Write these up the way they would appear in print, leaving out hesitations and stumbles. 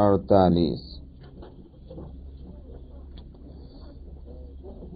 48।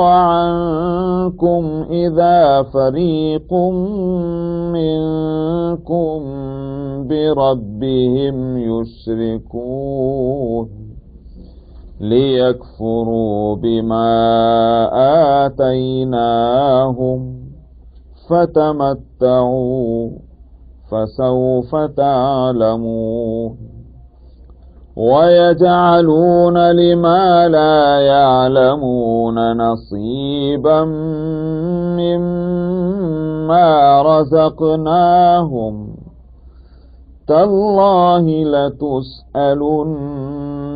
عنكم إذا فريق منكم بربهم يشركون ليكفروا بما آتيناهم فتمتعوا فسوف تعلمون. ويجعلون لما لا يعلمون نصيبا مما رزقناهم تالله لتسألن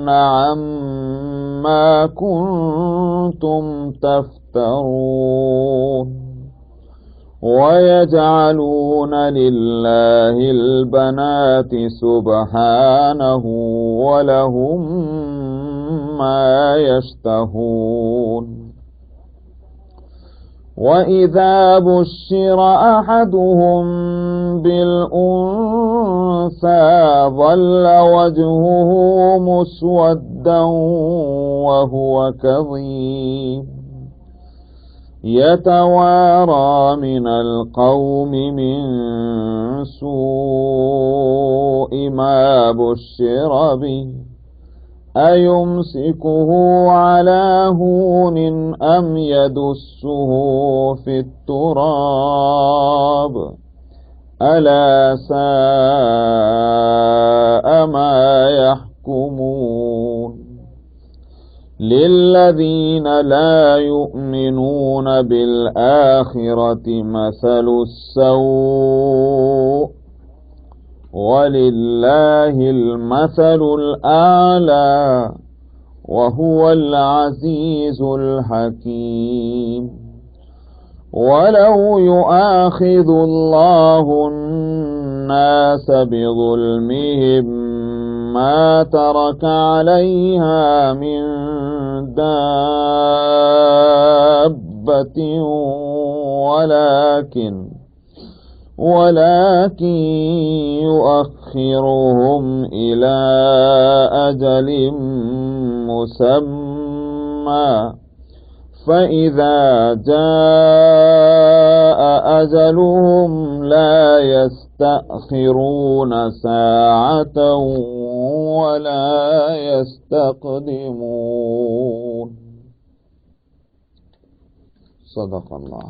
عما كنتم تفترون. وَيَجْعَلُونَ لِلَّهِ الْبَنَاتِ سُبْحَانَهُ وَلَهُم مَّا يَشْتَهُونَ وَإِذَا بُشِّرَ أَحَدُهُم بِالْأُنثَىٰ ظَلَّ وَجْهُهُ مُسْوَدًّا وَهُوَ كَظِيمٌ يَتَوَارَىٰ مِنَ الْقَوْمِ مِن سُوءِ مَا بُشِّرَ بِهِ أَيُمْسِكُهُ عَلَىٰ هُونٍ أَمْ يَدُسُّهُ فِي التُّرَابِ أَلَا سَاءَ مَا يَحْكُمُونَ لِلَّذِينَ لَا يُؤْمِنُونَ بِالْآخِرَةِ مَثَلُ السَّوْءِ وَلِلَّهِ الْمَثَلُ الْأَعْلَى وَهُوَ الْعَزِيزُ الْحَكِيمُ وَلَوْ يُؤَاخِذُ اللَّهُ النَّاسَ بِظُلْمِهِم مَّا تَرَكَ عَلَيْهَا مِن دَابَّةٍ ولكن يؤخرهم إلى أجل مسمى فإذا جاء أجلهم لا يستأخرون ساعة ولا يستقدمون. صدق اللہ.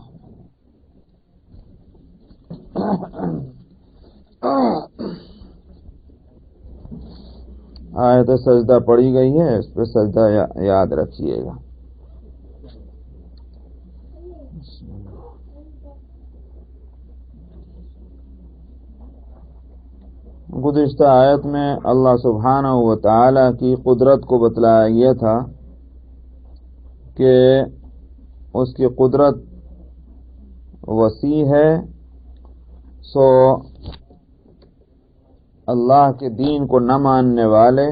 آیت سجدہ پڑھی گئی ہے، اس پہ سجدہ یاد رکھیے گا. گزشتہ آیت میں اللہ سبحانہ و تعالی کی قدرت کو بتلایا گیا تھا کہ اس کی قدرت وسیع ہے، سو اللہ کے دین کو نہ ماننے والے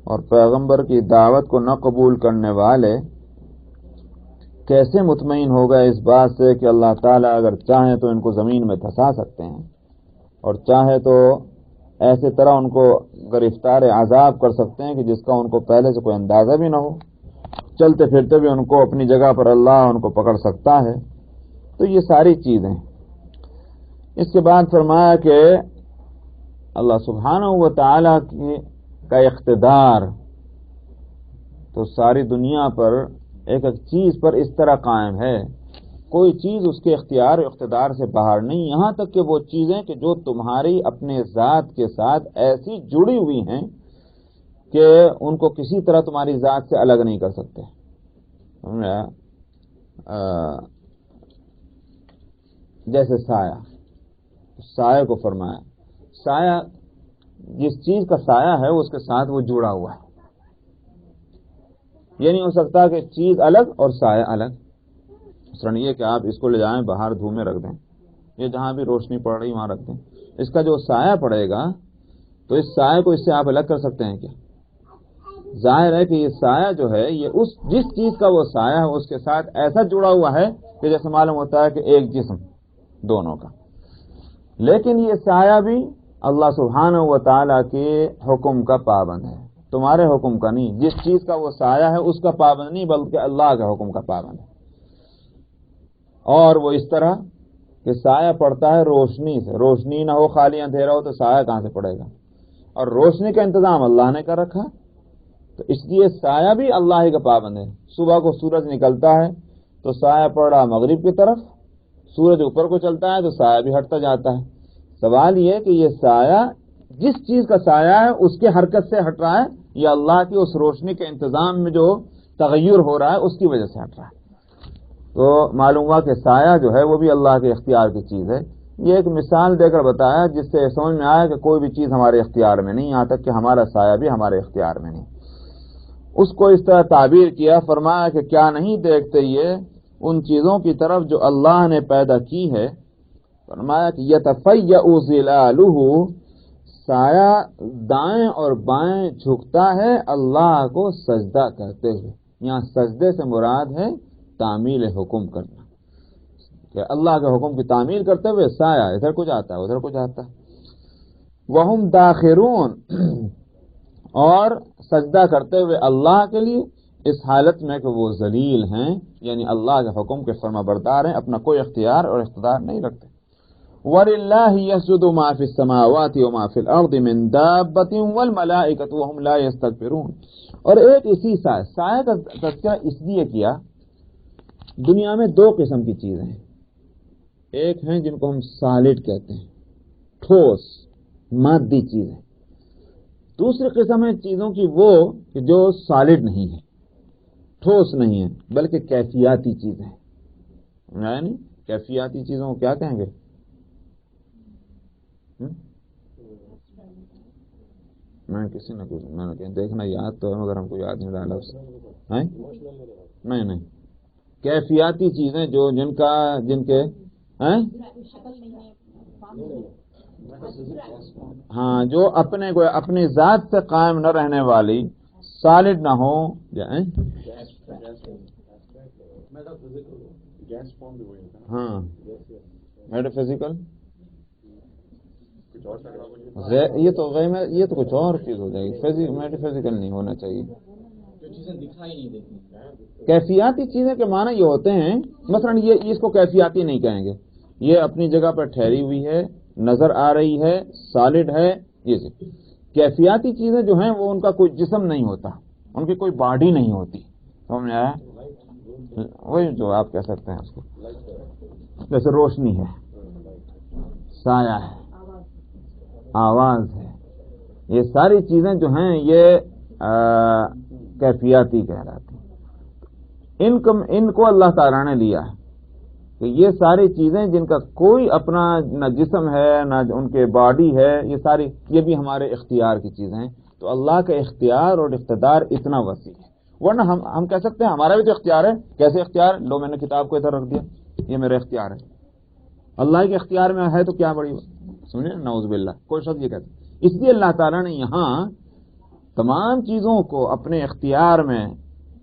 اور پیغمبر کی دعوت کو نہ قبول کرنے والے کیسے مطمئن ہوگا اس بات سے کہ اللہ تعالیٰ اگر چاہیں تو ان کو زمین میں دھسا سکتے ہیں اور چاہے تو ایسے طرح ان کو گرفتار عذاب کر سکتے ہیں کہ جس کا ان کو پہلے سے کوئی اندازہ بھی نہ ہو، چلتے پھرتے بھی ان کو اپنی جگہ پر اللہ ان کو پکڑ سکتا ہے. تو یہ ساری چیزیں. اس کے بعد فرمایا کہ اللہ سبحانہ و تعالیٰ کا اقتدار تو ساری دنیا پر ایک ایک چیز پر اس طرح قائم ہے، کوئی چیز اس کے اختیار و اقتدار سے باہر نہیں، یہاں تک کہ وہ چیزیں کہ جو تمہاری اپنے ذات کے ساتھ ایسی جڑی ہوئی ہیں کہ ان کو کسی طرح تمہاری ذات سے الگ نہیں کر سکتے. جیسے سایہ کو فرمایا، سایہ جس چیز کا سایہ ہے اس کے ساتھ وہ جڑا ہوا ہے. یہ نہیں ہو سکتا کہ چیز الگ اور سایہ الگ. مثلاً یہ کہ آپ اس کو لے جائیں باہر دھوپ میں رکھ دیں، یہ جہاں بھی روشنی پڑ رہی وہاں رکھ دیں، اس کا جو سایہ پڑے گا تو اس سایہ کو اس سے آپ الگ کر سکتے ہیں کیا؟ ظاہر ہے کہ یہ سایہ جو ہے یہ جس چیز کا وہ سایہ ہے اس کے ساتھ ایسا جڑا ہوا ہے کہ جیسے معلوم ہوتا ہے کہ ایک جسم دونوں کا. لیکن یہ سایہ بھی اللہ سبحانہ و تعالیٰ کے حکم کا پابند ہے، تمہارے حکم کا نہیں. جس چیز کا وہ سایہ ہے اس کا پابند نہیں بلکہ اللہ کے حکم کا پابند ہے. اور وہ اس طرح کہ سایہ پڑتا ہے روشنی سے، روشنی نہ ہو خالی اندھیرا ہو تو سایہ کہاں سے پڑے گا؟ اور روشنی کا انتظام اللہ نے کر رکھا، تو اس لیے سایہ بھی اللہ ہی کا پابند ہے. صبح کو سورج نکلتا ہے تو سایہ پڑ رہا مغرب کی طرف، سورج اوپر کو چلتا ہے تو سایہ بھی ہٹتا جاتا ہے. سوال یہ کہ یہ سایہ جس چیز کا سایہ ہے اس کے حرکت سے ہٹ رہا ہے یا اللہ کی اس روشنی کے انتظام میں جو تغیر ہو رہا ہے اس کی وجہ سے ہٹ رہا ہے؟ تو معلوم ہوا کہ سایہ جو ہے وہ بھی اللہ کے اختیار کی چیز ہے. یہ ایک مثال دے کر بتایا جس سے سمجھ میں آیا کہ کوئی بھی چیز ہمارے اختیار میں نہیں، یہاں تک کہ ہمارا سایہ بھی ہمارے اختیار میں نہیں. اس کو اس طرح تعبیر کیا، فرمایا کہ کیا نہیں دیکھتے یہ ان چیزوں کی طرف جو اللہ نے پیدا کی ہے. فرمایا کہ یتفیأ ظلالہ، سایہ دائیں اور بائیں جھکتا ہے اللہ کو سجدہ کرتے ہوئے. یہاں سجدے سے مراد ہے تعمیل حکم کرنا، کہ اللہ کے حکم کی تعمیل کرتے ہوئے سایہ ادھر کو جاتا ہے ادھر کو جاتا ہے. وہم داخرون، اور سجدہ کرتے ہوئے اللہ کے لیے اس حالت میں کہ وہ ذلیل ہیں، یعنی اللہ کے حکم کے فرما بردار ہیں، اپنا کوئی اختیار اور اقتدار نہیں رکھتے. وَلِلَّهِ يَسْجُدُ مَا فِي السَّمَاوَاتِ وَمَا فِي الْأَرْضِ مِن دَابَّةٍ وَالْمَلَائِكَةُ وَهُمْ لَا يَسْتَكْبِرُونَ. اور ایک اسی سایہ کا تذکرہ اس لیے کیا، دنیا میں دو قسم کی چیزیں ہیں. ایک ہیں جن کو ہم سالڈ کہتے ہیں، ٹھوس مادی چیزیں. دوسری قسم ہے چیزوں کی وہ کہ جو سالڈ نہیں ہے، ٹھوس نہیں ہے، بلکہ کیفیاتی چیزیں. یعنی کیفیاتی چیزوں کو کیا کہیں گے؟ میں کسی نے کچھ میں نے دیکھنا یاد تو ہے مگر ہم کو یاد نہیں رہا لفظ. نہیں کیفیاتی چیزیں جو جن کے ہاں جو اپنی ذات سے قائم نہ رہنے والی، سالڈ نہ ہو. ہاں میٹا فزیکل، یہ تو کچھ اور چیز ہو جائے گی. میٹا فزیکل نہیں ہونا چاہیے. کیفیاتی چیزیں کے معنی یہ ہوتے ہیں، مثلا یہ اس کو کیفیاتی نہیں کہیں گے، یہ اپنی جگہ پر ٹھہری ہوئی ہے، نظر آ رہی ہے، سالڈ ہے. یہ کیفیاتی چیزیں جو ہیں وہ ان کا کوئی جسم نہیں ہوتا، ان کی کوئی باڈی نہیں ہوتی. سمجھ آیا؟ وہی جو آپ کہہ سکتے ہیں اس کو، جیسے روشنی ہے، سایہ ہے، آواز ہے. یہ ساری چیزیں جو ہیں یہ کیفیاتی کہلاتی ہیں. ان کو اللہ تعالیٰ نے لیا ہے کہ یہ ساری چیزیں جن کا کوئی اپنا نہ جسم ہے نہ ان کے باڈی ہے، یہ بھی ہمارے اختیار کی چیزیں ہیں. تو اللہ کا اختیار اور اقتدار اتنا وسیع ہے. ورنہ ہم کہہ سکتے ہیں ہمارا بھی تو اختیار ہے. کیسے اختیار؟ لو میں نے کتاب کو ادھر رکھ دیا، یہ میرا اختیار ہے. اللہ کے اختیار میں ہے تو کیا بڑی سمجھے، نعوذ باللہ. کوئی شخص یہ کہتا ہے. اس لیے اللہ تعالیٰ نے یہاں تمام چیزوں کو اپنے اختیار میں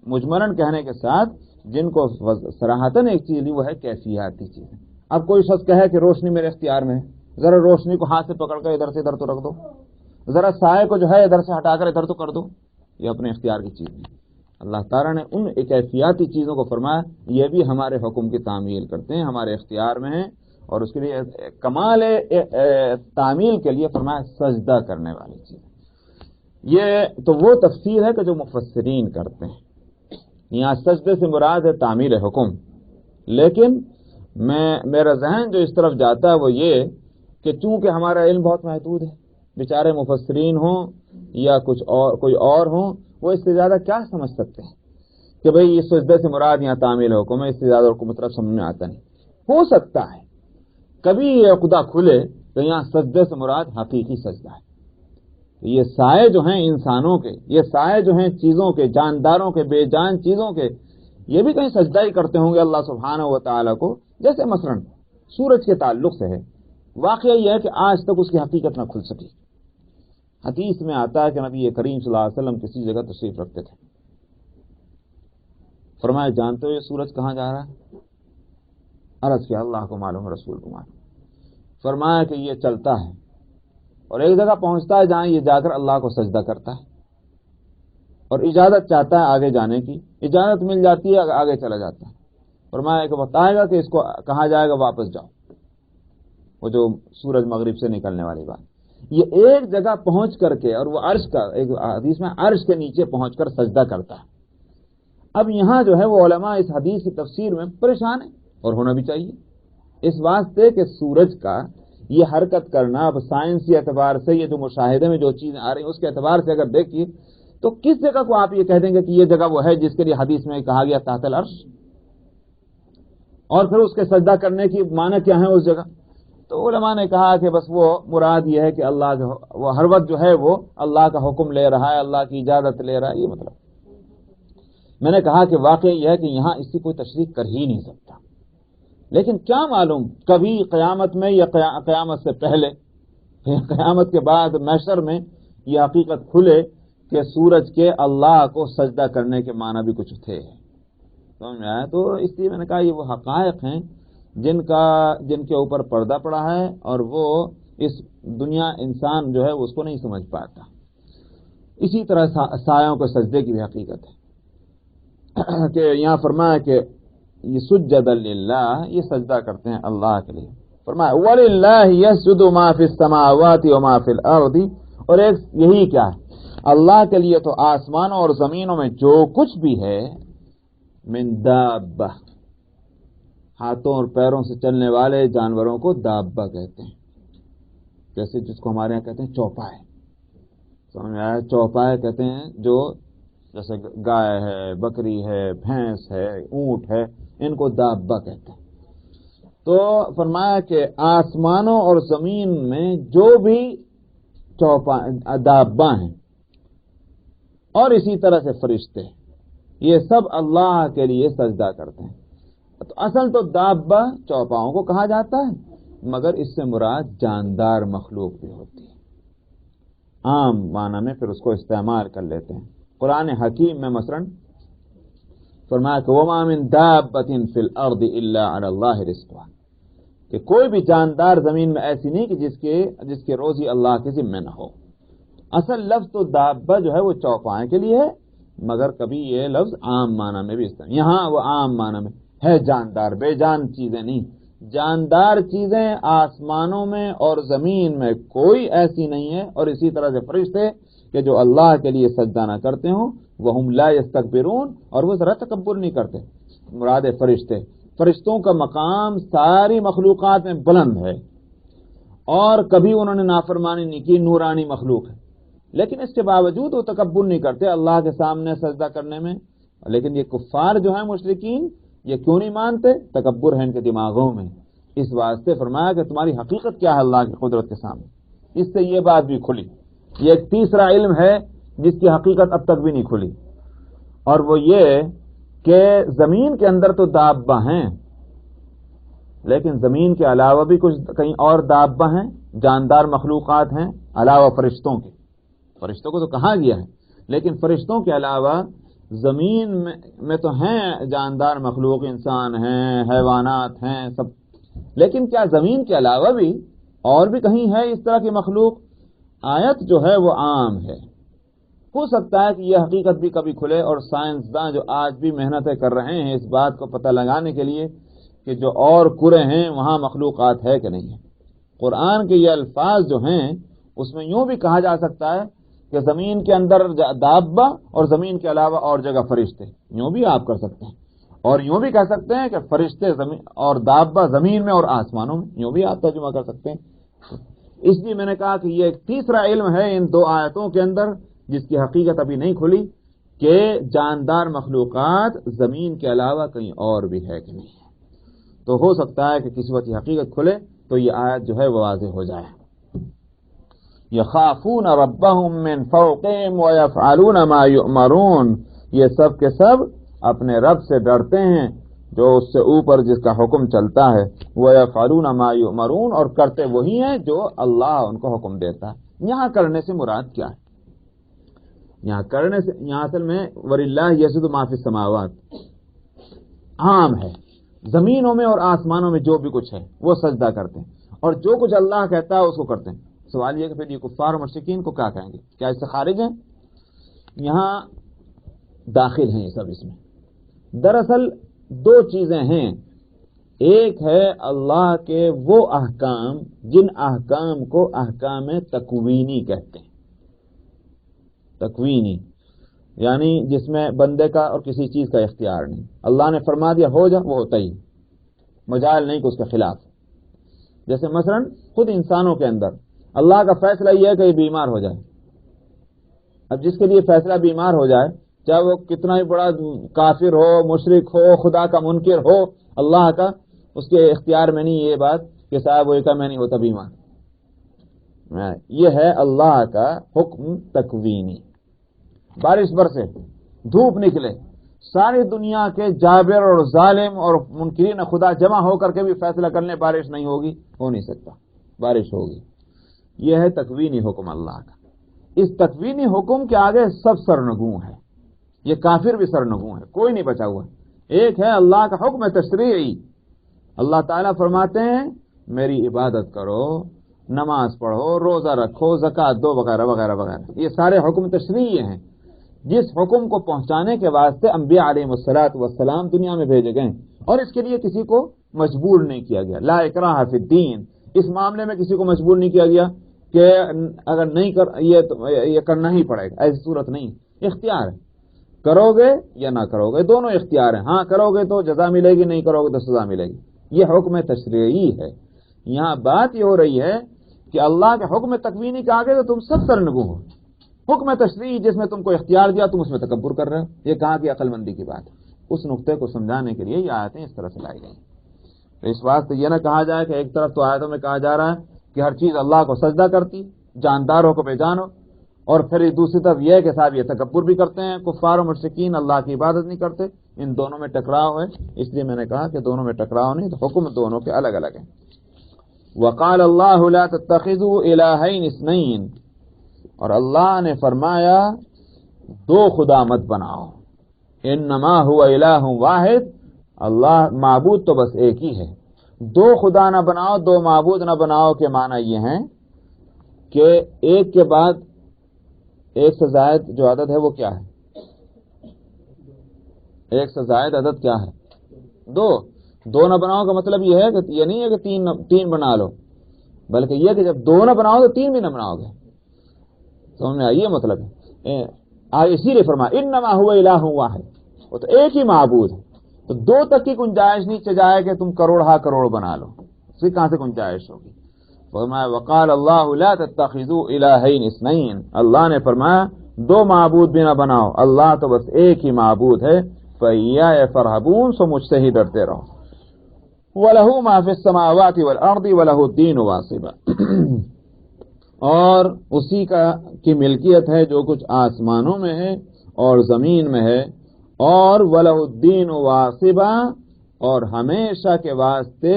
مجملاً کہنے کے ساتھ جن کو صراحتاً ایک چیز لی وہ ہے کیفیاتی چیزیں. اب کوئی شخص کہے کہ روشنی میرے اختیار میں ہے، ذرا روشنی کو ہاتھ سے پکڑ کر ادھر سے ادھر تو رکھ دو، ذرا سائے کو جو ہے ادھر سے ہٹا کر ادھر تو کر دو. یہ اپنے اختیار کی چیز نہیں. اللہ تعالیٰ نے ان کیفیاتی چیزوں کو فرمایا یہ بھی ہمارے حکم کی تعمیل کرتے ہیں، ہمارے اختیار میں ہیں. اور اس کے لیے کمال تعمیل کے لیے فرمایا سجدہ کرنے والی چیز. یہ تو وہ تفسیر ہے کہ جو مفسرین کرتے ہیں. یہاں سجدے سے مراد ہے تعمیل حکم، لیکن میرا ذہن جو اس طرف جاتا ہے وہ یہ کہ چونکہ ہمارا علم بہت محدود ہے، بیچارے مفسرین ہوں یا کوئی اور ہوں، وہ اس سے زیادہ کیا سمجھ سکتے ہیں کہ بھئی یہ سجدے سے مراد یہاں تعمیل حکم ہے. اس سے زیادہ اور کو مطلب سمجھ میں آتا نہیں. ہو سکتا ہے کبھی یہ عقدہ کھلے تو یہاں سجدے سے مراد حقیقی سجدہ ہے. یہ سائے جو ہیں انسانوں کے، یہ سائے جو ہیں چیزوں کے، جانداروں کے، بے جان چیزوں کے، یہ بھی کہیں سجدہ ہی کرتے ہوں گے اللہ سبحانہ و تعالیٰ کو. جیسے مثلا سورج کے تعلق سے ہے، واقعہ یہ ہے کہ آج تک اس کی حقیقت نہ کھل سکی. حدیث میں آتا ہے کہ نبی کریم صلی اللہ علیہ وسلم کسی جگہ تشریف رکھتے تھے. فرمایا جانتے ہو یہ سورج کہاں جا رہا ہے؟ عرض کیا اللہ کو معلوم، رسول کو معلوم. فرمایا کہ یہ چلتا ہے اور ایک جگہ پہنچتا ہے جہاں یہ جا کر اللہ کو سجدہ کرتا ہے اور اجازت چاہتا ہے آگے جانے کی. اجازت مل جاتی ہے آگے چلا جاتا ہے. فرمایا کہ بتائے گا کہ اس کو کہاں جائے گا، واپس جاؤ. وہ جو سورج مغرب سے نکلنے والی بات، یہ ایک جگہ پہنچ کر کے، اور وہ عرش کا ایک حدیث میں عرش کے نیچے پہنچ کر سجدہ کرتا ہے. اب یہاں جو ہے وہ علماء اس حدیث کی تفسیر میں پریشان ہیں، اور ہونا بھی چاہیے، اس واسطے کہ سورج کا یہ حرکت کرنا اب سائنسی اعتبار سے، یہ جو مشاہدے میں جو چیزیں آ رہی ہیں اس کے اعتبار سے اگر دیکھیے تو کس جگہ کو آپ یہ کہہ دیں گے کہ یہ جگہ وہ ہے جس کے لیے حدیث میں کہا گیا تحت العرش، اور پھر اس کے سجدہ کرنے کی معنی کیا ہے اس جگہ؟ تو علماء نے کہا کہ بس وہ مراد یہ ہے کہ اللہ کا وہ ہر وقت جو ہے وہ اللہ کا حکم لے رہا ہے، اللہ کی اجازت لے رہا ہے، یہ مطلب. میں نے کہا کہ واقعہ یہ ہے کہ یہاں اس کی کوئی تشریح کر ہی نہیں سکتا، لیکن کیا معلوم کبھی قیامت میں یا قیامت سے پہلے یا قیامت کے بعد محشر میں یہ حقیقت کھلے کہ سورج کے اللہ کو سجدہ کرنے کے معنی بھی کچھ تھے، سمجھ میں آیا؟ تو اس لیے میں نے کہا یہ وہ حقائق ہیں جن کے اوپر پردہ پڑا ہے، اور وہ اس دنیا انسان جو ہے اس کو نہیں سمجھ پاتا۔ اسی طرح سایوں کے سجدے کی بھی حقیقت ہے کہ یہاں فرمایا کہ یہ سجد للہ، یہ سجدہ کرتے ہیں اللہ کے لیے۔ فرمایا وَلِلَّهِ يَسْجُدُ مَا فِي السَّمَاوَاتِ وَمَا فِي الْأَرْضِ، اور ایک یہی کیا ہے، اللہ کے لیے تو آسمانوں اور زمینوں میں جو کچھ بھی ہے، من دابہ، ہاتھوں اور پیروں سے چلنے والے جانوروں کو دابہ کہتے ہیں، جیسے جس کو ہمارے یہاں کہتے ہیں چوپائے، سمجھ میں آیا؟ چوپائے کہتے ہیں جو جیسے گائے ہے، بکری ہے، بھینس ہے، اونٹ ہے، ان کو دابہ کہتے ہیں۔ تو فرمایا کہ آسمانوں اور زمین میں جو بھی دابہ ہیں، اور اسی طرح سے فرشتے، یہ سب اللہ کے لیے سجدہ کرتے ہیں۔ تو اصل تو دابہ چوپاؤں کو کہا جاتا ہے، مگر اس سے مراد جاندار مخلوق بھی ہوتی ہے، عام معنی میں پھر اس کو استعمال کر لیتے ہیں۔ قرآن حکیم میں مثلاً فرمایا کہ وَمَا مِن دَابَّةٍ فِي الْأَرْضِ إِلَّا عَلَى اللَّهِ رِزْقُهَا، کہ کوئی بھی جاندار زمین میں ایسی نہیں کہ جس کے روزی اللہ کے ذمہ نہ ہو۔ اصل لفظ تو دابہ جو ہے وہ چوپائے کے لیے ہے، مگر کبھی یہ لفظ عام معنی میں بھی استعمال، یہاں وہ عام معنی میں ہے، جاندار بے جان چیزیں نہیں، جاندار چیزیں آسمانوں میں اور زمین میں کوئی ایسی نہیں ہے، اور اسی طرح سے فرشتے کہ جو اللہ کے لیے سجدہ نہ کرتے ہوں، وَهُمْ لَا يَسْتَكْبِرُونَ، اور وہ ذرا تکبر نہیں کرتے۔ مراد فرشتوں کا مقام ساری مخلوقات میں بلند ہے، اور کبھی انہوں نے نافرمانی نہیں کی، نورانی مخلوق ہے، لیکن اس کے باوجود وہ تکبر نہیں کرتے اللہ کے سامنے سجدہ کرنے میں۔ لیکن یہ کفار جو ہیں مشرکین، یہ کیوں نہیں مانتے؟ تکبر ہے ان کے دماغوں میں، اس واسطے فرمایا کہ تمہاری حقیقت کیا ہے اللہ کی قدرت کے سامنے۔ اس سے یہ بات بھی کھلی۔ یہ ایک تیسرا علم ہے جس کی حقیقت اب تک بھی نہیں کھلی، اور وہ یہ کہ زمین کے اندر تو دابہ ہیں، لیکن زمین کے علاوہ بھی کچھ کہیں اور دابہ ہیں، جاندار مخلوقات ہیں علاوہ فرشتوں کے۔ فرشتوں کو تو کہا گیا ہے، لیکن فرشتوں کے علاوہ زمین میں تو ہیں جاندار مخلوق، انسان ہیں، حیوانات ہیں، سب، لیکن کیا زمین کے علاوہ بھی اور بھی کہیں ہے اس طرح کی مخلوق؟ آیت جو ہے وہ عام ہے، ہو سکتا ہے کہ یہ حقیقت بھی کبھی کھلے، اور سائنسداں جو آج بھی محنتیں کر رہے ہیں اس بات کو پتہ لگانے کے لیے کہ جو اور کرے ہیں وہاں مخلوقات ہے کہ نہیں ہے۔ قرآن کے یہ الفاظ جو ہیں اس میں یوں بھی کہا جا سکتا ہے کہ زمین کے اندر دابہ اور زمین کے علاوہ اور جگہ فرشتے، یوں بھی آپ کر سکتے ہیں، اور یوں بھی کہہ سکتے ہیں کہ فرشتے زمین اور دابہ زمین میں اور آسمانوں میں، یوں بھی آپ ترجمہ کر سکتے ہیں۔ اس لیے میں نے کہا کہ یہ ایک تیسرا علم ہے ان دو آیتوں کے اندر جس کی حقیقت ابھی نہیں کھلی، کہ جاندار مخلوقات زمین کے علاوہ کہیں اور بھی ہے کہ نہیں ہے۔ تو ہو سکتا ہے کہ کسی وقت حقیقت کھلے تو یہ آیت جو ہے وہ واضح ہو جائے۔ یخافون ربهم من فوقهم ويفعلون ما یؤمرون، یہ سب کے سب اپنے رب سے ڈرتے ہیں جو اس سے اوپر جس کا حکم چلتا ہے، ويفعلون ما یؤمرون، اور کرتے وہی ہیں جو اللہ ان کو حکم دیتا ہے۔ یہاں کرنے سے مراد کیا ہے؟ یہاں کرنے سے، یہاں اصل میں وَلِلَّهِ يَسْجُدُ مَا فِي السَّمَاوَاتِ عام ہے، زمینوں میں اور آسمانوں میں جو بھی کچھ ہے وہ سجدہ کرتے ہیں، اور جو کچھ اللہ کہتا ہے اس کو کرتے ہیں۔ سوال یہ کہ پھر یہ کفار و مشرکین کو کیا کہیں گے؟ کیا اس سے خارج ہیں؟ یہاں داخل ہیں یہ سب اس میں۔ دراصل دو چیزیں ہیں، ایک ہے اللہ کے وہ احکام جن احکام کو احکام تکوینی کہتے ہیں، تکوینی یعنی جس میں بندے کا اور کسی چیز کا اختیار نہیں، اللہ نے فرما دیا ہو جا، وہ ہوتا ہی، مجال نہیں کہ اس کے خلاف۔ جیسے مثلا خود انسانوں کے اندر اللہ کا فیصلہ یہ ہے کہ یہ بیمار ہو جائے، اب جس کے لیے فیصلہ بیمار ہو جائے، چاہے وہ کتنا ہی بڑا کافر ہو، مشرک ہو، خدا کا منکر ہو، اللہ کا اس کے اختیار میں نہیں یہ بات کہ صاحب وہ میں نہیں ہوتا بیمار۔ یہ ہے اللہ کا حکم تکوینی۔ بارش برسے، دھوپ نکلے، ساری دنیا کے جابر اور ظالم اور منکرین خدا جمع ہو کر کے بھی فیصلہ کرنے بارش نہیں ہوگی، ہو نہیں سکتا، بارش ہوگی۔ یہ ہے تکوینی حکم اللہ کا۔ اس تکوینی حکم کے آگے سب سرنگوں ہے، یہ کافر بھی سرنگوں ہے، کوئی نہیں بچا ہوا۔ ایک ہے اللہ کا حکم تشریعی، اللہ تعالیٰ فرماتے ہیں میری عبادت کرو، نماز پڑھو، روزہ رکھو، زکوٰۃ دو، وغیرہ وغیرہ وغیرہ۔ یہ سارے حکم تشریعی ہیں، جس حکم کو پہنچانے کے واسطے انبیاء علیہ الصلوۃ والسلام دنیا میں بھیجے گئے، اور اس کے لیے کسی کو مجبور نہیں کیا گیا۔ لا اکراہ فی الدین، اس معاملے میں کسی کو مجبور نہیں کیا گیا کہ اگر نہیں کر یہ کرنا ہی پڑے گا، ایسی صورت نہیں، اختیار ہے، کرو گے یا نہ کرو گے، دونوں اختیار ہیں۔ ہاں کرو گے تو جزا ملے گی، نہیں کرو گے تو سزا ملے گی۔ یہ حکم تشریعی ہے۔ یہاں بات یہ ہو رہی ہے کہ اللہ کے حکم تکوینی کے آگے تو تم سب سرنگوں ہو۔ حکم تشریعی جس میں تم کو اختیار دیا، تم اس میں تکبر کر رہے ہو، یہ کہاں کی عقل مندی کی بات ہے۔ اس نقطے کو سمجھانے کے لیے یہ آیتیں اس طرح سے لائی گئی۔ تو اس واسطے یہ نہ کہا جائے کہ ایک طرف تو آیتوں میں کہا جا رہا ہے کہ ہر چیز اللہ کو سجدہ کرتی، جاندار ہو کو بے جان ہو، اور پھر دوسری طرف یہ ہے کہ صاحب یہ تکبر بھی کرتے ہیں، کفار و مشرکین اللہ کی عبادت نہیں کرتے۔ ان دونوں میں ٹکراؤ ہے، اس لیے میں نے کہا کہ دونوں میں ٹکراؤ نہیں، تو حکم دونوں کے الگ الگ ہیں۔ وقال اللہ لا تتخذوا الہین اثنین، اور اللہ نے فرمایا دو خدا مت بناؤ، انما هو الہ واحد، اللہ معبود تو بس ایک ہی ہے۔ دو خدا نہ بناؤ، دو معبود نہ بناؤ کے معنی یہ ہیں کہ ایک کے بعد ایک سے زائد جو عدد ہے وہ کیا ہے؟ ایک سے زائد عدد کیا ہے؟ دو نہ بناؤ کا مطلب یہ ہے کہ یہ نہیں ہے کہ تین بنا لو، بلکہ یہ کہ جب دو نہ بناؤ تو تین بھی نہ بناؤ گے، سمجھ میں آئی؟ یہ مطلب ہے۔ اسی لیے فرمایا انما هو الہ واحد، وہ تو ایک ہی معبود ہے، تو دو تک کی گنجائش نہیں جائے کہ تم کروڑ ہا کروڑ بنا لو، اس کی کہاں سے گنجائش ہوگی؟ فرمایا وقال اللہ لا تتخذوا الہین اثنین، اللہ نے فرمایا دو معبود بھی نہ بناؤ، اللہ تو بس ایک ہی معبود ہے، فإیایا فرحبون، سو مجھ سے ہی ڈرتے رہو۔ وَلَهُ مَا فِي السَّمَاوَاتِ وَالْأَرْضِ وَلَهُ الدِّينُ وَاصِبًا، اور اسی کی ملکیت ہے جو کچھ آسمانوں میں ہے اور زمین میں ہے، اور وَلَهُ الدِّينُ وَاصِبًا، اور ہمیشہ کے واسطے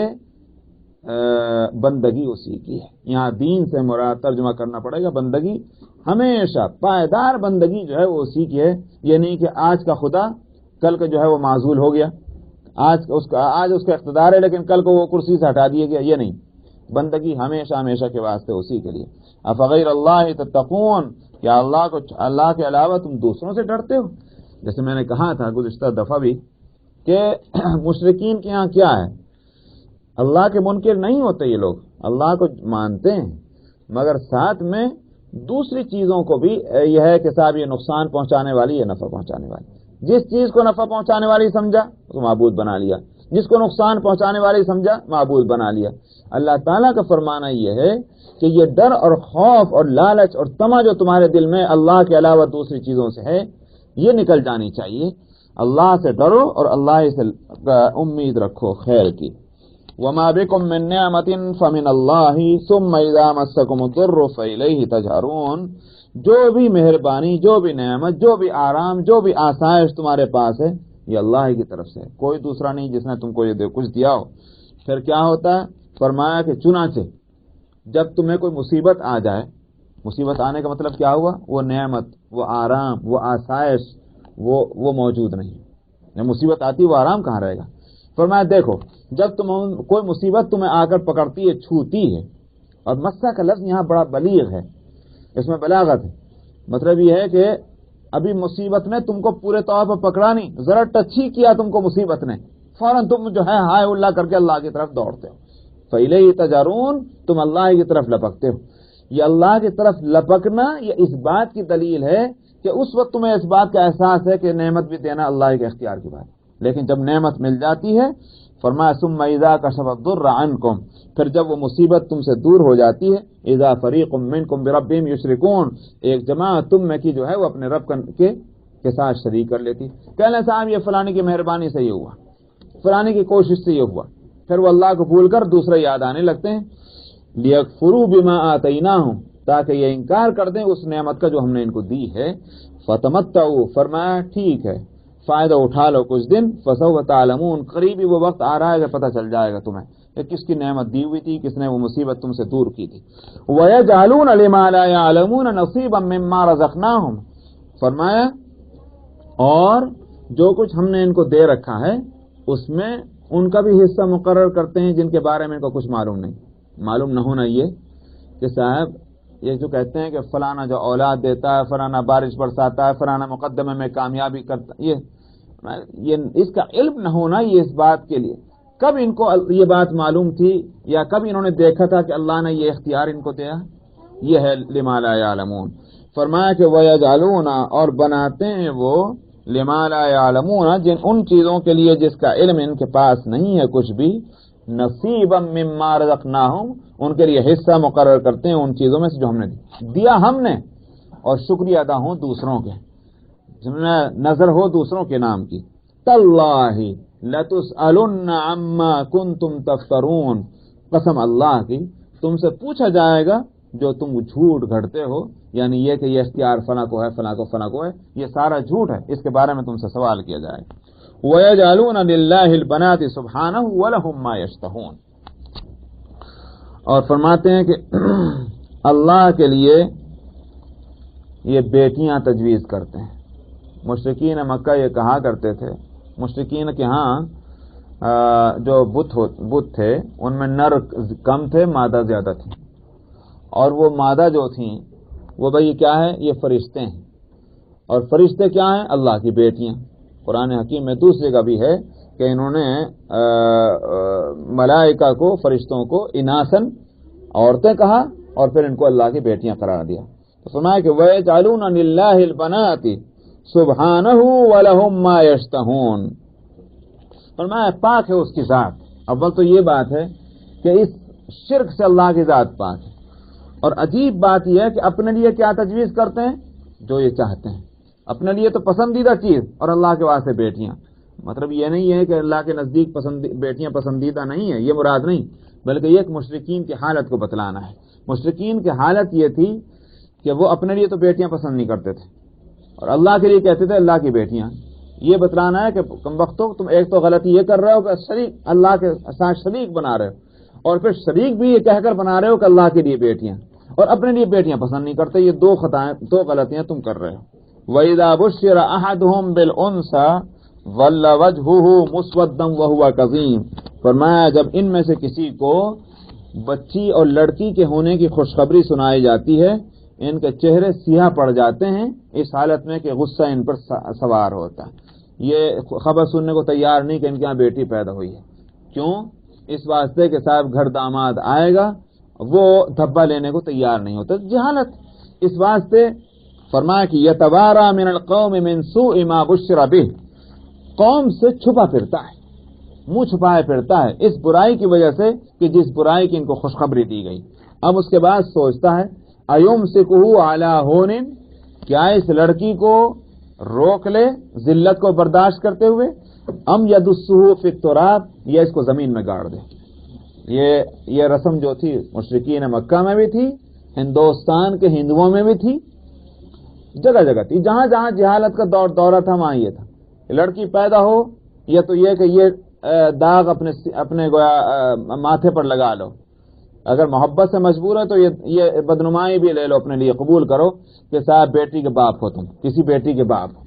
بندگی اسی کی ہے۔ یہاں دین سے مراد ترجمہ کرنا پڑے گا بندگی، ہمیشہ پائیدار بندگی جو ہے وہ اسی کی ہے۔ یہ نہیں کہ آج کا خدا کل کا جو ہے وہ معزول ہو گیا، آج اس کا اقتدار ہے لیکن کل کو وہ کرسی سے ہٹا دیا گیا، یہ نہیں، بندگی ہمیشہ ہمیشہ کے واسطے اسی کے لیے۔ افغیر اللہ تتقون، کیا اللہ کے علاوہ تم دوسروں سے ڈرتے ہو؟ جیسے میں نے کہا تھا گزشتہ دفعہ بھی کہ مشرکین کے ہاں کیا ہے، اللہ کے منکر نہیں ہوتے، یہ لوگ اللہ کو مانتے ہیں، مگر ساتھ میں دوسری چیزوں کو بھی یہ ہے کہ صاحب یہ نقصان پہنچانے والی، یہ نفع پہنچانے والی، جس چیز کو نفع پہنچانے والی سمجھا تو معبود بنا لیا، جس کو نقصان پہنچانے والی سمجھا معبود بنا لیا۔ اللہ تعالیٰ کا فرمانا یہ ہے کہ یہ ڈر اور خوف اور لالچ اور طمع جو تمہارے دل میں اللہ کے علاوہ دوسری چیزوں سے ہے، یہ نکل جانی چاہیے۔ اللہ سے ڈرو اور اللہ سے امید رکھو خیر کی۔ وما بكم من نعمة فمن الله ثم اذا مسكم الضر فإليه تجأرون، جو بھی مہربانی، جو بھی نعمت، جو بھی آرام، جو بھی آسائش تمہارے پاس ہے یہ اللہ کی طرف سے ہے، کوئی دوسرا نہیں جس نے تم کو یہ کچھ دیا ہو۔ پھر کیا ہوتا ہے؟ فرمایا کہ چنانچہ جب تمہیں کوئی مصیبت آ جائے، مصیبت آنے کا مطلب کیا ہوا؟ وہ نعمت، وہ آرام، وہ آسائش وہ موجود نہیں۔ جب مصیبت آتی وہ آرام کہاں رہے گا؟ فرمایا دیکھو جب کوئی مصیبت تمہیں آ کر پکڑتی ہے، چھوتی ہے، اور مسا کا لفظ یہاں بڑا بلیغ ہے، اس میں بلاغت ہے، مطلب یہ ہے کہ ابھی مصیبت نے تم کو پورے طور پر پکڑا نہیں، ذرا ٹچ ہی کیا تم کو مصیبت نے، فوراً تم جو ہے ہائے اللہ کر کے اللہ کی طرف دوڑتے ہو۔ فَإِلَيْهِ تَجَرُونَ، تم اللہ کی طرف لپکتے ہو۔ یہ اللہ کی طرف لپکنا یہ اس بات کی دلیل ہے کہ اس وقت تمہیں اس بات کا احساس ہے کہ نعمت بھی دینا اللہ کے اختیار کی بات، لیکن جب نعمت مل جاتی ہے فرمایا ثم اذا کشف الضر عنکم، پھر جب وہ مصیبت تم سے دور ہو جاتی ہے، اذا فریق منکم بربہم یشرکون، ایک جماعت تم میں کی جو ہے وہ اپنے رب کے ساتھ شریک کر لیتی، کہنے صاحب یہ فلانے کی مہربانی سے یہ ہوا، فلانے کی کوشش سے یہ ہوا، پھر وہ اللہ کو بھول کر دوسرے یاد آنے لگتے ہیں۔ لیکفروا بما آتیناہم، تاکہ یہ انکار کر دیں اس نعمت کا جو ہم نے ان کو دی ہے۔ فتمتعوا، فرمایا ٹھیک ہے، فائدہ اٹھا لو کچھ دن، فسوف تعلمون، قریبی وہ وقت آ رہا ہے کہ پتہ چل جائے گا تمہیں کہ کس کی نعمت دی ہوئی تھی، کس نے وہ مصیبت تم سے دور کی تھی۔ وَيَجْعَلُونَ لِمَا لَا يَعْلَمُونَ نَصِيبًا مِّمَّا رَزَقْنَاهُمْ، فرمایا اور جو کچھ ہم نے ان کو دے رکھا ہے اس میں ان کا بھی حصہ مقرر کرتے ہیں جن کے بارے میں ان کو کچھ معلوم نہیں۔ معلوم نہ ہونا یہ کہ صاحب یہ جو کہتے ہیں کہ فلانا جو اولاد دیتا ہے، فلانا بارش برساتا ہے، فلانا مقدمے میں کامیابی کرتا، یہ اس کا علم نہ ہونا، یہ اس بات کے لیے کب ان کو یہ بات معلوم تھی یا کب انہوں نے دیکھا تھا کہ اللہ نے یہ اختیار ان کو دیا؟ یہ ہے لما لا یعلمون۔ فرمایا کہ وَيَجْعَلُونَ، اور بناتے ہیں وہ لما لا یعلمون، جن ان چیزوں کے لیے جس کا علم ان کے پاس نہیں ہے کچھ بھی، نصیبا مما رزقناہم، ان کے لیے حصہ مقرر کرتے ہیں ان چیزوں میں سے جو ہم نے دیا ہم نے، اور شکریہ ادا ہوں دوسروں کے، جن میں نظر ہو دوسروں کے نام کی۔ تاللہ لتسألن عما کنتم تفترون، قسم اللہ کی تم سے پوچھا جائے گا جو تم جھوٹ گھڑتے ہو، یعنی یہ کہ یہ اختیار فلاں کو ہے، فلاں کو ہے، یہ سارا جھوٹ ہے، اس کے بارے میں تم سے سوال کیا جائے گا۔ وَيَجْعَلُونَ لِلَّهِ الْبَنَاتِ سُبْحَانَهُ وَلَهُم مَّا يَشْتَهُونَ، اور فرماتے ہیں کہ اللہ کے لیے یہ بیٹیاں تجویز کرتے ہیں۔ مشرکین مکہ یہ کہا کرتے تھے، مشرکین کے ہاں جو بت تھے ان میں نر کم تھے، مادہ زیادہ تھی، اور وہ مادہ جو تھیں وہ بھئی کیا ہے؟ یہ فرشتے ہیں، اور فرشتے کیا ہیں؟ اللہ کی بیٹیاں۔ قرآن حکیم میں دوسری جگہ بھی ہے کہ انہوں نے ملائکہ کو، فرشتوں کو اناسن، عورتیں کہا، اور پھر ان کو اللہ کی بیٹیاں قرار دیا۔ تو فرمایا کہ وَيَجْعَلُونَ لِلَّهِ الْبَنَاتِ سُبْحَانَهُ وَلَهُم مَّا يَشْتَهُونَ، فرمایا پاک ہے اس کی ذات۔ اول تو یہ بات ہے کہ اس شرک سے اللہ کی ذات پاک ہے، اور عجیب بات یہ ہے کہ اپنے لیے کیا تجویز کرتے ہیں؟ جو یہ چاہتے ہیں، اپنے لیے تو پسندیدہ چیز، اور اللہ کے واسطے بیٹیاں۔ مطلب یہ نہیں ہے کہ اللہ کے نزدیک بیٹیاں پسندیدہ نہیں ہیں، یہ مراد نہیں، بلکہ یہ ایک مشرکین کی حالت کو بتلانا ہے۔ مشرکین کی حالت یہ تھی کہ وہ اپنے لیے تو بیٹیاں پسند نہیں کرتے تھے، اور اللہ کے لیے کہتے تھے اللہ کی بیٹیاں۔ یہ بتلانا ہے کہ کم وقتوں تم ایک تو غلطی یہ کر رہے ہو کہ شریک اللہ کے ساتھ شریک بنا رہے ہو، اور پھر شریک بھی یہ کہہ کر بنا رہے ہو کہ اللہ کے لیے بیٹیاں، اور اپنے لیے بیٹیاں پسند نہیں کرتے۔ یہ دو خطائیں، دو غلطیاں تم کر رہے ہو۔ وَإِذَا بُشِّرَ أَحَدُهُم بِالْأُنثىٰ ظَلَّ وَجْهُهُ مُسْوَدًّا وَهُوَ كَظِيمٌ، فرمایا جب ان میں سے کسی کو بچی اور لڑکی کے ہونے کی خوشخبری سنائی جاتی ہے، ان کے چہرے سیاہ پڑ جاتے ہیں، اس حالت میں کہ غصہ ان پر سوار ہوتا ہے۔ یہ خبر سننے کو تیار نہیں کہ ان کے یہاں بیٹی پیدا ہوئی ہے۔ کیوں؟ اس واسطے کہ صاحب گھر داماد آئے گا، وہ دھبا لینے کو تیار نہیں ہوتا، جہالت۔ اس واسطے فرمایا کہ یتوارا من القوم من سوء ما بشر به، قوم سے چھپا پھرتا ہے، منہ چھپائے پھرتا ہے اس برائی کی وجہ سے کہ جس برائی کی ان کو خوشخبری دی گئی۔ اب اس کے بعد سوچتا ہے ایمسکہ علی ہون، کیا اس لڑکی کو روک لے ذلت کو برداشت کرتے ہوئے، ام یدسہ فی التراب، یا اس کو زمین میں گاڑ دے۔ یہ رسم جو تھی مشرکین مکہ میں بھی تھی، ہندوستان کے ہندوؤں میں بھی تھی، جگہ جگہ تھی، جہاں جہاں جہالت کا دورہ تھا وہاں یہ تھا۔ لڑکی پیدا ہو یا تو یہ کہ یہ داغ اپنے گویا ماتھے پر لگا لو، اگر محبت سے مجبور ہے تو یہ بدنمائی بھی لے لو، اپنے لیے قبول کرو کہ صاحب بیٹی کے باپ ہو، تم کسی بیٹی کے باپ ہو،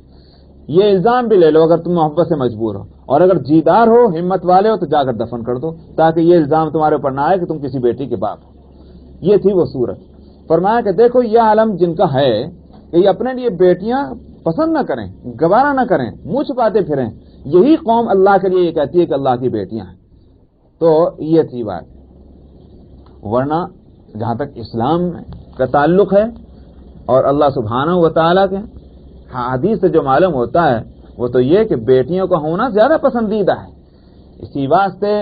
یہ الزام بھی لے لو اگر تم محبت سے مجبور ہو، اور اگر جیدار ہو، ہمت والے ہو تو جا کر دفن کر دو، تاکہ یہ الزام تمہارے اوپر نہ آئے کہ تم کسی بیٹی کے باپ ہو۔ یہ تھی وہ صورت۔ فرمایا کہ دیکھو یہ عالم جن کا ہے کہ یہ اپنے لیے بیٹیاں پسند نہ کریں، گوارا نہ کریں، منہ چھپاتے پھریں، یہی قوم اللہ کے لیے یہ کہتی ہے کہ اللہ کی بیٹیاں ہیں۔ تو یہ تھی بات، ورنہ جہاں تک اسلام کا تعلق ہے اور اللہ سبحانہ و تعالیٰ کے حدیث سے جو معلوم ہوتا ہے وہ تو یہ کہ بیٹیوں کا ہونا زیادہ پسندیدہ ہے۔ اسی واسطے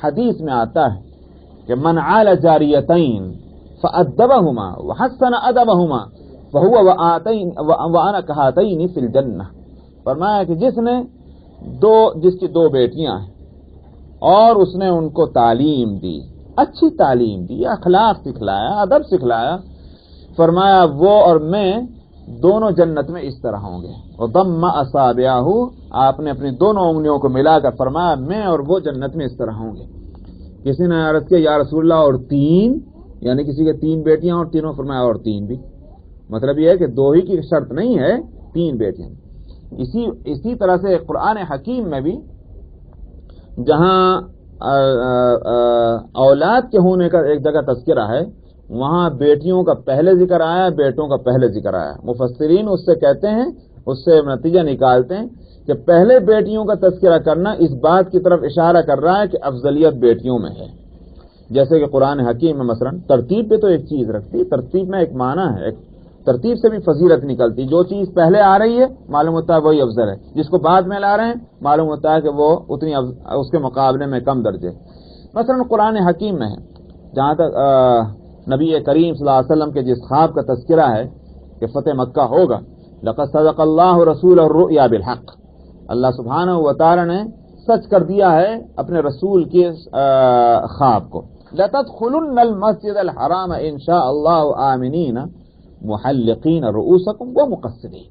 حدیث میں آتا ہے کہ من عال جاریتین فأدبہما وحسن ادبہما فہو وأنا کہاتین فی الجنہ، فرمایا کہ جس کی دو بیٹیاں ہیں اور اس نے ان کو تعلیم دی، اچھی تعلیم دی، اخلاق سکھلایا، ادب سکھلایا، فرمایا وہ اور میں دونوں جنت میں اس طرح ہوں گے۔ وضم اصابعہ آپ نے اپنی دونوں انگلیوں کو ملا کر فرمایا میں اور وہ جنت میں اس طرح ہوں گے. کسی نے عرض کیا یا رسول اللہ اور تین، یعنی کسی کے تین بیٹیاں اور تینوں، فرمایا اور تین بھی. مطلب یہ ہے کہ دو ہی کی شرط نہیں ہے، تین بیٹیاں. اسی طرح سے قرآن حکیم میں بھی جہاں اولاد کے ہونے کا ایک جگہ تذکرہ ہے، وہاں بیٹیوں کا پہلے ذکر آیا، بیٹوں کا پہلے ذکر آیا. مفسرین اس سے کہتے ہیں، اس سے نتیجہ نکالتے ہیں کہ پہلے بیٹیوں کا تذکرہ کرنا اس بات کی طرف اشارہ کر رہا ہے کہ افضلیت بیٹیوں میں ہے. جیسے کہ قرآن حکیم میں مثلا ترتیب پہ تو ایک چیز رکھتی، ترتیب میں ایک معنی ہے، ایک ترتیب سے بھی فضیلت نکلتی. جو چیز پہلے آ رہی ہے معلوم ہوتا ہے وہی افضل ہے، جس کو بعد میں لا رہے ہیں معلوم ہوتا ہے کہ وہ اتنی اس کے مقابلے میں کم درجے. مثلا قرآن حکیم میں ہے، جہاں تک نبی کریم صلی اللہ علیہ وسلم کے جس خواب کا تذکرہ ہے کہ فتح مکہ ہوگا، لقد صدق اللہ رسول الرؤیا بالحق، اللہ سبحانہ و تعالی نے سچ کر دیا ہے اپنے رسول کے خواب کو. لتدخلن المسجد الحرام ان شاء اللہ آمنین محلقین رؤوسکم ومقصرین،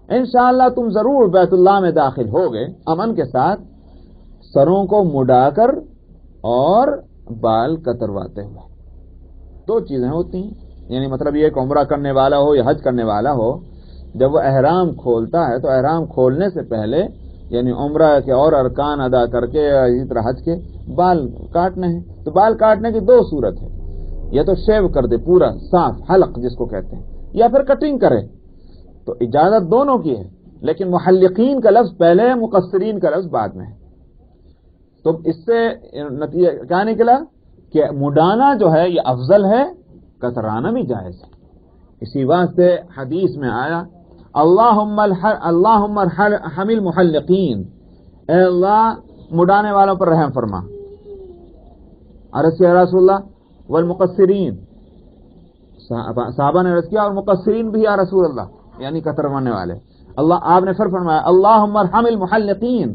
انشاءاللہ تم ضرور بیت اللہ میں داخل ہوگے امن کے ساتھ، سروں کو مڈا کر اور بال کترواتے ہوئے. دو چیزیں ہوتی ہیں، یعنی مطلب یہ کہ عمرہ کرنے والا ہو یا حج کرنے والا ہو، جب وہ احرام کھولتا ہے تو احرام کھولنے سے پہلے یعنی عمرہ کے اور ارکان ادا کر کے اسی طرح حج کے بال کاٹنے ہیں. تو بال کاٹنے کی دو صورت ہے، یا تو شیو کر دے پورا صاف، حلق جس کو کہتے ہیں، یا پھر کٹنگ کرے. تو اجازت دونوں کی ہے، لیکن محلقین کا لفظ پہلے ہے، مقصرین کا لفظ بعد میں ہے. تو اس سے نتیجہ کیا نکلا کہ مڈانا جو ہے یہ افضل ہے، کترانا بھی جائز ہے. اسی واسطے حدیث میں آیا اللہم ارحم المحلقین، اے اللہ مڈانے والوں پر رحم فرما. عرض یا رسول اللہ والمقصرین، صحابہ نے عرض کیا اور مقصرین بھی یا رسول اللہ، یعنی کتروانے والے. اللہ آپ نے پھر فرمایا اللہم ارحم المحلقین،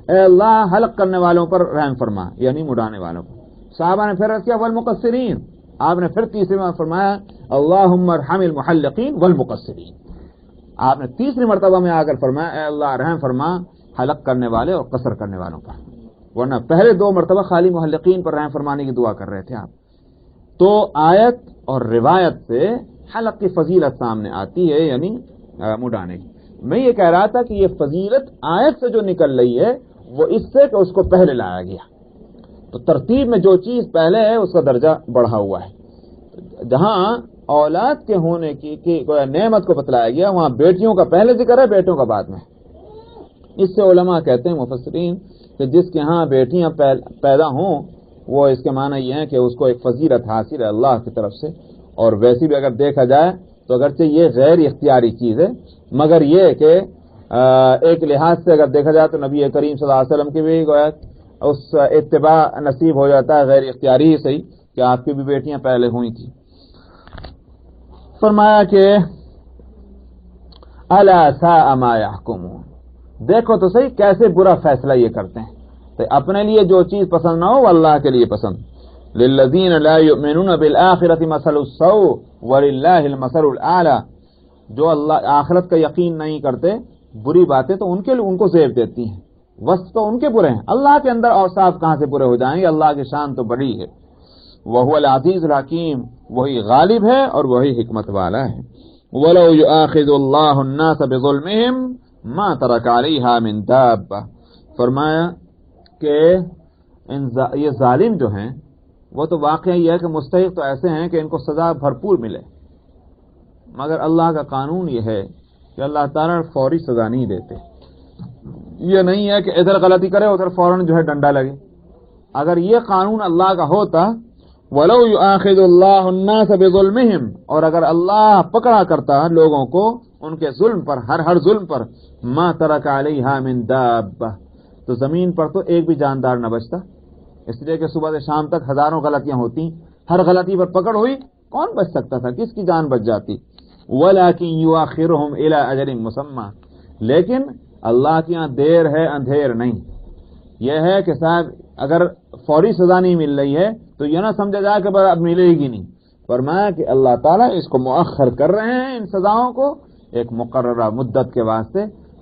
اے اللہ حلق کرنے والوں پر رحم فرما، یعنی مڈانے والوں پر. صحابہ نے پھر عرض کیا والمقصرین، آپ نے پھر تیسری بار فرمایا اللہم ارحم المحلقین والمقصرین. آپ نے تیسری مرتبہ میں آ کر فرمایا اے اللہ رحم فرما حلق کرنے والے اور قصر کرنے والوں پر، ورنہ پہلے دو مرتبہ خالی محلقین پر رحم فرمانے کی دعا کر رہے تھے آپ. تو آیت اور روایت سے حلق کی فضیلت سامنے آتی ہے، یعنی مڈانے کی. میں یہ کہہ رہا تھا کہ یہ فضیلت آیت سے جو نکل رہی ہے وہ اس سے کہ اس کو پہلے لایا گیا. تو ترتیب میں جو چیز پہلے ہے اس کا درجہ بڑھا ہوا ہے. جہاں اولاد کے ہونے کی نعمت کو بتلایا گیا وہاں بیٹیوں کا پہلے ذکر ہے، بیٹوں کا بعد میں. اس سے علماء کہتے ہیں مفسرین کہ جس کے ہاں بیٹیاں پیدا ہوں وہ اس کے معنی یہ ہے کہ اس کو ایک فضیلت حاصل ہے اللہ کی طرف سے. اور ویسی بھی اگر دیکھا جائے تو اگرچہ یہ غیر اختیاری چیز ہے، مگر یہ کہ ایک لحاظ سے اگر دیکھا جائے تو نبی کریم صلی اللہ علیہ وسلم کی بھی اس اتباع نصیب ہو جاتا ہے غیر اختیاری ہی صحیح کہ آپ کی بھی بیٹیاں پہلے ہوئی تھیں. فرمایا کہ الا ساء ما يحكمون، دیکھو تو صحیح کیسے برا فیصلہ یہ کرتے ہیں. تو اپنے لیے جو چیز پسند نہ ہو وہ اللہ کے لیے پسند. للذین لا یؤمنون بالآخرۃ مثل السوء وللہ المثل الاعلی، جو اللہ آخرت کا یقین نہیں کرتے بری باتیں تو ان کو زیب دیتی ہیں، وصف تو ان کے برے ہیں، اللہ کے اندر اوصاف کہاں سے برے ہو جائیں گے؟ اللہ کی شان تو بڑی ہے. وہو العزیز الحکیم، وہی غالب ہے اور وہی حکمت والا ہے. ولو یؤاخذ اللہ الناس بظلمہم ما ترک علیہا من دابہ، فرمایا کہ یہ ظالم جو ہیں وہ تو واقعہ یہ ہے کہ مستحق تو ایسے ہیں کہ ان کو سزا بھرپور ملے، مگر اللہ کا قانون یہ ہے کہ اللہ تعالیٰ فوری سزا نہیں دیتے. یہ نہیں ہے کہ ادھر غلطی کرے ادھر فوراً جو ہے ڈنڈا لگے. اگر یہ قانون اللہ کا ہوتا وَلَوْ يُؤَاخِذُ اللَّهُ النَّاسَ بِظُلْمِهِمْ، اور اگر اللہ پکڑا کرتا لوگوں کو ان کے ظلم پر، ہر ظلم پر، مَا تَرَكَ عَلَيْهَا مِن دَابَّةٍ، تو زمین پر تو ایک بھی جاندار نہ بچتا. اس لیے کہ صبح سے شام تک ہزاروں غلطیاں ہوتی، ہر غلطی پر پکڑ ہوئی کون بچ سکتا تھا، کس کی جان بچ جاتی. وَلَكِنْ يُؤَخِّرُهُمْ إِلَىٰ أَجَلٍ مُّسَمًّى، لیکن اللہ کے یہاں دیر ہے اندھیر نہیں. یہ ہے کہ صاحب اگر فوری سزا نہیں مل رہی ہے تو یہ نہ سمجھا جائے کہ اب ملے گی نہیں. فرمایا کہ اللہ تعالیٰ اس کو مؤخر کر رہے ہیں ان سزاؤں کو ایک مقررہ مدت کے واسطے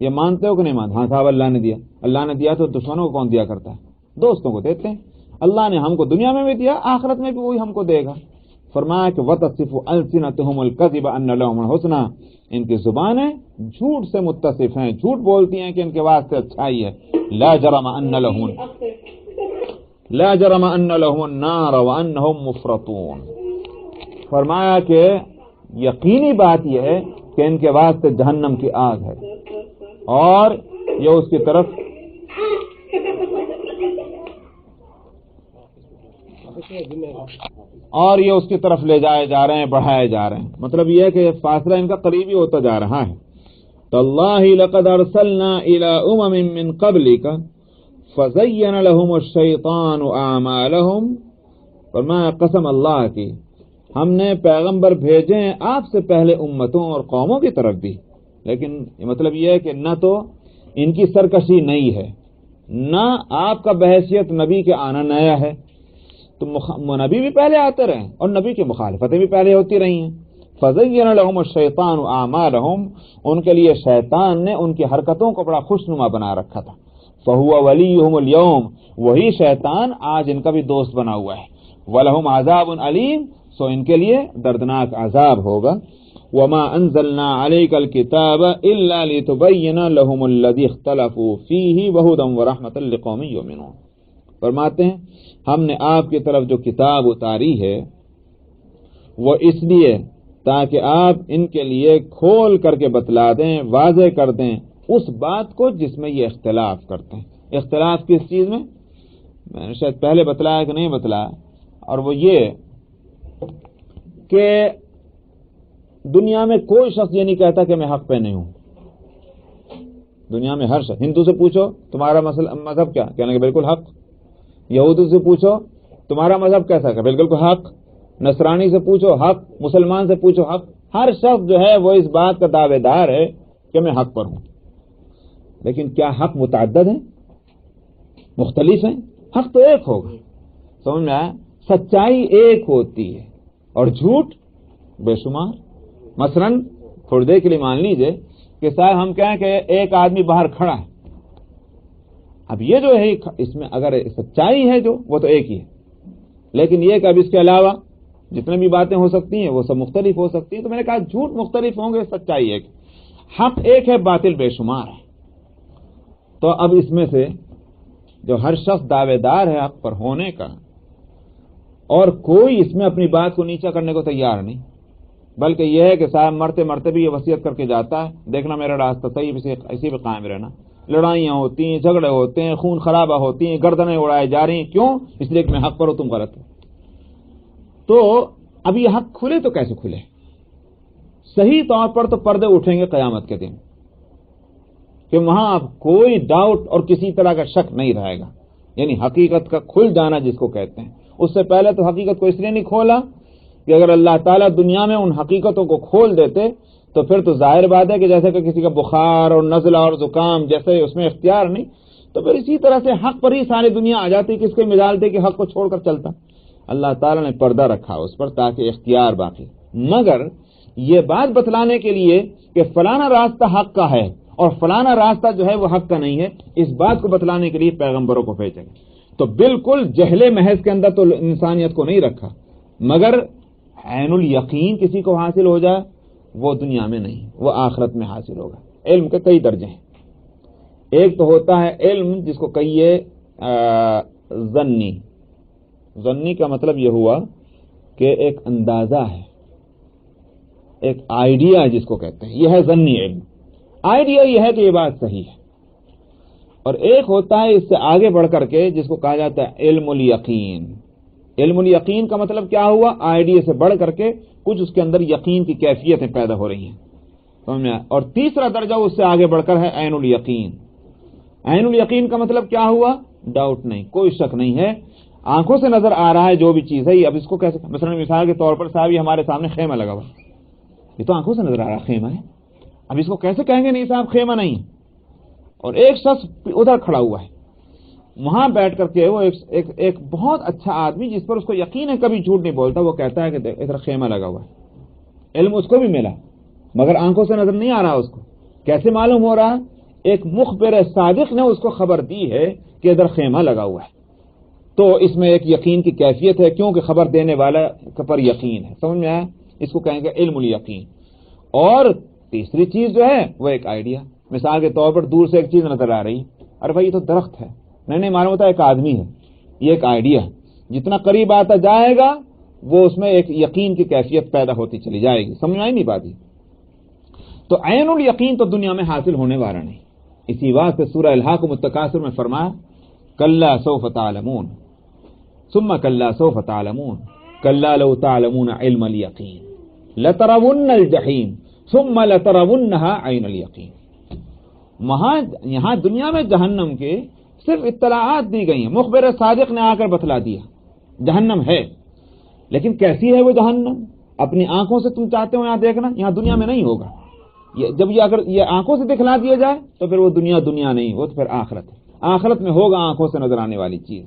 یہ مانتے ہو کہ نہیں مانتے؟ ہاں صاحب اللہ نے دیا. اللہ نے دیا تو دشمنوں کو کون دیا کرتا ہے؟ دوستوں کو دیتے ہیں. اللہ نے ہم کو دنیا میں بھی دیا، آخرت میں بھی وہی ہم کو دے گا. فرمایا کہ وَتَصِفُ أَلْسِنَتُهُمُ الْكَذِبَ أَنَّ لَهُمُ الْحُسْنَى، ان کی زبانیں جھوٹ سے متصف ہیں، جھوٹ بولتی ہیں کہ ان کے واسطے اچھائی ہے. لا جرم ان لهم النار وانهم مفرطون. فرمایا کہ یقینی بات یہ ہے کہ ان کے واسطے جہنم کی آگ ہے اور یہ اس کی طرف لے جائے جا رہے ہیں، بڑھائے جا رہے ہیں. مطلب یہ ہے کہ فاصلہ ان کا قریبی ہوتا جا رہا ہے. تاللہ لقد ارسلنا الى من قبلک فزین لهم الشیطان اعمالهم. فرمایا قسم اللہ کی، ہم نے پیغمبر بھیجے ہیں آپ سے پہلے امتوں اور قوموں کی طرف بھی، لیکن مطلب یہ ہے کہ نہ تو ان کی سرکشی نئی ہے، نہ آپ کا بحیثیت نبی کے آنا نیا ہے. تو نبی بھی پہلے آتے رہے اور نبی کی مخالفتیں بھی پہلے ہوتی رہی ہیں. فزین لهم الشیطان اعمالهم، ان کے لیے شیطان نے ان کی حرکتوں کو بڑا خوشنما بنا رکھا تھا. فهو ولیہم اليوم، وہی شیطان آج ان کا بھی دوست بنا ہوا ہے. ولہم عذاب علیم، سو ان کے لیے دردناک عذاب ہوگا. وما انزلنا علیک الکتاب الا لتبین لهم الذی اختلفوا فیہ وہدی ورحمۃ لقوم یؤمنون. فرماتے ہیں ہم نے آپ کی طرف جو کتاب اتاری ہے وہ اس لیے تاکہ آپ ان کے لیے کھول کر کے بتلا دیں، واضح کر دیں اس بات کو جس میں یہ اختلاف کرتے ہیں. اختلاف کس چیز میں؟ میں نے شاید پہلے بتلایا کہ نہیں بتلایا، اور وہ یہ کہ دنیا میں کوئی شخص یہ نہیں کہتا کہ میں حق پہ نہیں ہوں. دنیا میں ہر شخص، ہندو سے پوچھو تمہارا مذہب کیا، کہنے کہ بالکل حق. یہودی سے پوچھو تمہارا مذہب کیسا، کہ بالکل حق. نصرانی سے پوچھو حق، مسلمان سے پوچھو حق. ہر شخص جو ہے وہ اس بات کا دعوے دار ہے کہ میں حق پر ہوں. لیکن کیا حق متعدد ہیں، مختلف ہیں؟ حق تو ایک ہوگا. سمجھ میں آیا؟ سچائی ایک ہوتی ہے اور جھوٹ بے شمار. مثلا تھوڑی دیر کے لیے مان لیجئے کہ صاحب ہم کہیں کہ ایک آدمی باہر کھڑا ہے. اب یہ جو ہے اس میں اگر سچائی ہے جو وہ تو ایک ہی ہے، لیکن یہ کہ اب اس کے علاوہ جتنے بھی باتیں ہو سکتی ہیں وہ سب مختلف ہو سکتی ہیں. تو میں نے کہا جھوٹ مختلف ہوں گے، سچائی ایک. حق ایک ہے، باطل بے شمار ہے. تو اب اس میں سے جو ہر شخص دعوے دار ہے حق پر ہونے کا، اور کوئی اس میں اپنی بات کو نیچا کرنے کو تیار نہیں، بلکہ یہ ہے کہ صاحب مرتے مرتے بھی یہ وصیت کر کے جاتا ہے دیکھنا میرا راستہ صحیح، اسی پہ قائم رہنا. لڑائیاں ہوتی ہیں، جھگڑے ہوتے ہیں، خون خرابہ ہوتی ہیں، گردنیں اڑائے جا رہی ہیں. کیوں؟ اس لیے کہ میں حق پر ہوں، تم غلط ہو. تو اب یہ حق کھلے تو کیسے کھلے؟ صحیح طور پر تو پردے اٹھیں گے قیامت کے دن کہ وہاں اب کوئی ڈاؤٹ اور کسی طرح کا شک نہیں رہے گا. یعنی حقیقت کا کھل جانا جس کو کہتے ہیں. اس سے پہلے تو حقیقت کو اس لیے نہیں کھولا کہ اگر اللہ تعالیٰ دنیا میں ان حقیقتوں کو کھول دیتے تو پھر تو ظاہر بات ہے کہ جیسے کہ کسی کا بخار اور نزلہ اور زکام جیسے اس میں اختیار نہیں، تو پھر اسی طرح سے حق پر ہی ساری دنیا آ جاتی، کس کو مجال دے کہ حق کو چھوڑ کر چلتا. اللہ تعالیٰ نے پردہ رکھا اس پر تاکہ اختیار باقی. مگر یہ بات بتلانے کے لیے کہ فلانا راستہ حق کا ہے اور فلانا راستہ جو ہے وہ حق کا نہیں ہے، اس بات کو بتلانے کے لیے پیغمبروں کو بھیجا گیا. تو بالکل جہل محض کے اندر تو انسانیت کو نہیں رکھا، مگر عین الیقین کسی کو حاصل ہو جائے وہ دنیا میں نہیں، وہ آخرت میں حاصل ہوگا. علم کے کئی درجے ہیں. ایک تو ہوتا ہے علم جس کو کہیے ظنی. ظنی کا مطلب یہ ہوا کہ ایک اندازہ ہے، ایک آئیڈیا جس کو کہتے ہیں، یہ ہے ظنی علم. آئیڈیا یہ ہے کہ یہ بات صحیح ہے. اور ایک ہوتا ہے اس سے آگے بڑھ کر کے جس کو کہا جاتا ہے علم الیقین. علم الیقین کا مطلب کیا ہوا؟ آئیڈیا سے بڑھ کر کے کچھ اس کے اندر یقین کی کیفیتیں پیدا ہو رہی ہیں. اور تیسرا درجہ اس سے آگے بڑھ کر ہے عین الیقین. عین الیقین کا مطلب کیا ہوا؟ ڈاؤٹ نہیں، کوئی شک نہیں ہے، آنکھوں سے نظر آ رہا ہے جو بھی چیز ہے. اب اس کو کیسے، مثلا مثال کے طور پر صاحب یہ ہمارے سامنے خیمہ لگا ہوا، یہ تو آنکھوں سے نظر آ رہا خیمہ ہے. اب اس کو کیسے کہیں گے نہیں صاحب خیمہ نہیں ہے؟ اور ایک شخص ادھر کھڑا ہوا ہے، وہاں بیٹھ کر کے وہ ایک بہت اچھا آدمی جس پر اس کو یقین ہے کبھی جھوٹ نہیں بولتا، وہ کہتا ہے کہ ادھر خیمہ لگا ہوا ہے. علم اس کو بھی ملا مگر آنکھوں سے نظر نہیں آ رہا. اس کو کیسے معلوم ہو رہا؟ ایک مخبر صادق نے اس کو خبر دی ہے کہ ادھر خیمہ لگا ہوا ہے، تو اس میں ایک یقین کی کیفیت ہے، کیونکہ خبر دینے والا پر یقین ہے. سمجھ میں آیا؟ اس کو کہیں گے علم الیقین. اور تیسری چیز جو ہے وہ ایک آئیڈیا. مثال کے طور پر دور سے ایک چیز نظر آ رہی، ارے بھائی یہ تو درخت ہے، نہیں معلوم ہوتا ایک آدمی ہے. یہ ایک آئیڈیا ہے، جتنا قریب آتا جائے گا وہ اس میں ایک یقین کی کیفیت پیدا ہوتی چلی جائے گی. سمجھ میں آئی نہیں بات؟ تو عین الیقین تو دنیا میں حاصل ہونے والا نہیں. اسی واسطے سورہ الحاقم التکاثر میں فرمایا کلا سوف تعلمون ثم کلا سوف تعلمون کلا لو تعلمون علم الیقین لترون الجحیم ثم لترونها عین الیقین. یہاں دنیا میں جہنم کے صرف اطلاعات دی گئی ہیں، مخبر صادق نے آ کر بتلا دیا جہنم ہے، لیکن کیسی ہے وہ جہنم اپنی آنکھوں سے تم چاہتے ہو یہاں دیکھنا، یہاں دنیا میں نہیں ہوگا. جب یہ اگر یہ آنکھوں سے دکھلا دیا جائے تو پھر وہ دنیا نہیں، وہ تو پھر آخرت ہے. آخرت میں ہوگا آنکھوں سے نظر آنے والی چیز.